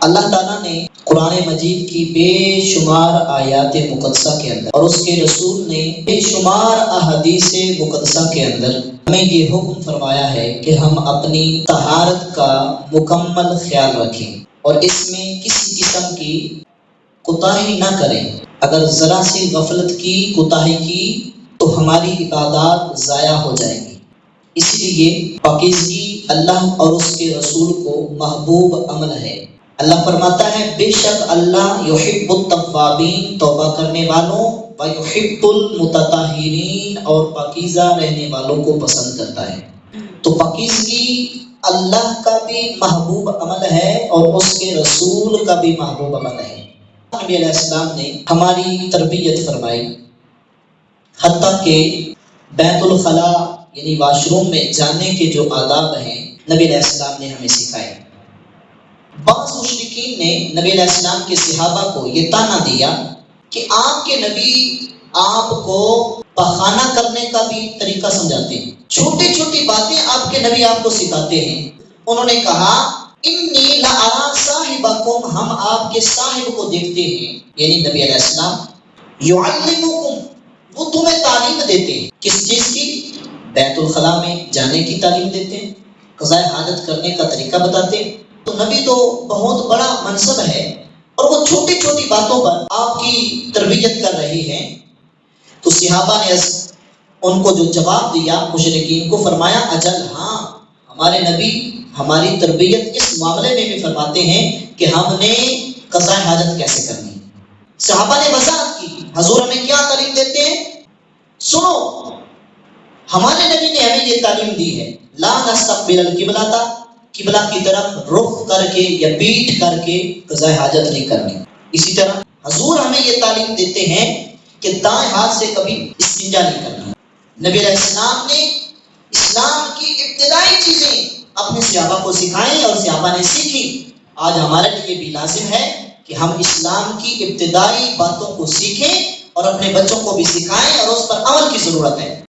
اللہ تعالیٰ نے قرآن مجید کی بے شمار آیات مقدسہ کے اندر اور اس کے رسول نے بے شمار احادیث مقدسہ کے اندر ہمیں یہ حکم فرمایا ہے کہ ہم اپنی طہارت کا مکمل خیال رکھیں اور اس میں کسی قسم کی کوتاہی نہ کریں۔ اگر ذرا سی غفلت کی، کوتاہی کی تو ہماری عبادات ضائع ہو جائیں گی۔ اس لیے پاکیزگی اللہ اور اس کے رسول کو محبوب عمل ہے۔ اللہ فرماتا ہے بے شک اللہ یحب التوابین، توبہ کرنے والوں، ویحب المتطہرین، اور پاکیزہ رہنے والوں کو پسند کرتا ہے۔ تو پاکیزگی اللہ کا بھی محبوب عمل ہے اور اس کے رسول کا بھی محبوب عمل ہے۔ نبی علیہ السلام نے ہماری تربیت فرمائی، حتیٰ کہ بیت الخلاء یعنی واش روم میں جانے کے جو آداب ہیں نبی علیہ السلام نے ہمیں سکھائے۔ بعض مشرکین نے نبی علیہ السلام کے صحابہ کو یہ طعنہ دیا کہ آپ کے نبی آپ کو پخانہ کرنے کا بھی طریقہ سمجھاتے ہیں، چھوٹی چھوٹی باتیں آپ کے نبی آپ کو سکھاتے ہیں۔ انہوں نے کہا انی لارا صاحبکم، ہم آپ کے صاحب کو دیکھتے ہیں، یعنی نبی علیہ السلام، یعلمکم، وہ تمہیں تعلیم دیتے ہیں۔ کس چیز کی؟ بیت الخلاء میں جانے کی تعلیم دیتے ہیں، قضاء حاجت کرنے کا طریقہ بتاتے ہیں۔ تو نبی تو بہت بڑا منصب ہے اور وہ چھوٹی چھوٹی باتوں پر آپ کی تربیت کر رہی ہیں۔ تو صحابہ نے ان کو جو جواب دیا مشرکین کو، فرمایا اجل ہاں، ہمارے نبی ہماری تربیت اس معاملے میں بھی فرماتے ہیں کہ ہم نے قضاء حاجت کیسے کرنی ہے۔ صحابہ نے وضاحت کی حضور ہمیں کیا تعلیم دیتے ہیں، سنو، ہمارے نبی نے ہمیں یہ تعلیم دی ہے لا نستقبل القبلۃ، قبلہ کی طرف رخ کر کے یا پیٹھ کر کے قضاء حاجت نہیں کرنی۔ اسی طرح حضور ہمیں یہ تعلیم دیتے ہیں کہ دائیں ہاتھ سے کبھی استنجا نہیں کرنا۔ نبی علیہ السلام نے اسلام کی ابتدائی چیزیں اپنے صحابہ کو سکھائیں اور صحابہ نے سیکھی۔ آج ہمارے لیے بھی لازم ہے کہ ہم اسلام کی ابتدائی باتوں کو سیکھیں اور اپنے بچوں کو بھی سکھائیں، اور اس پر عمل کی ضرورت ہے۔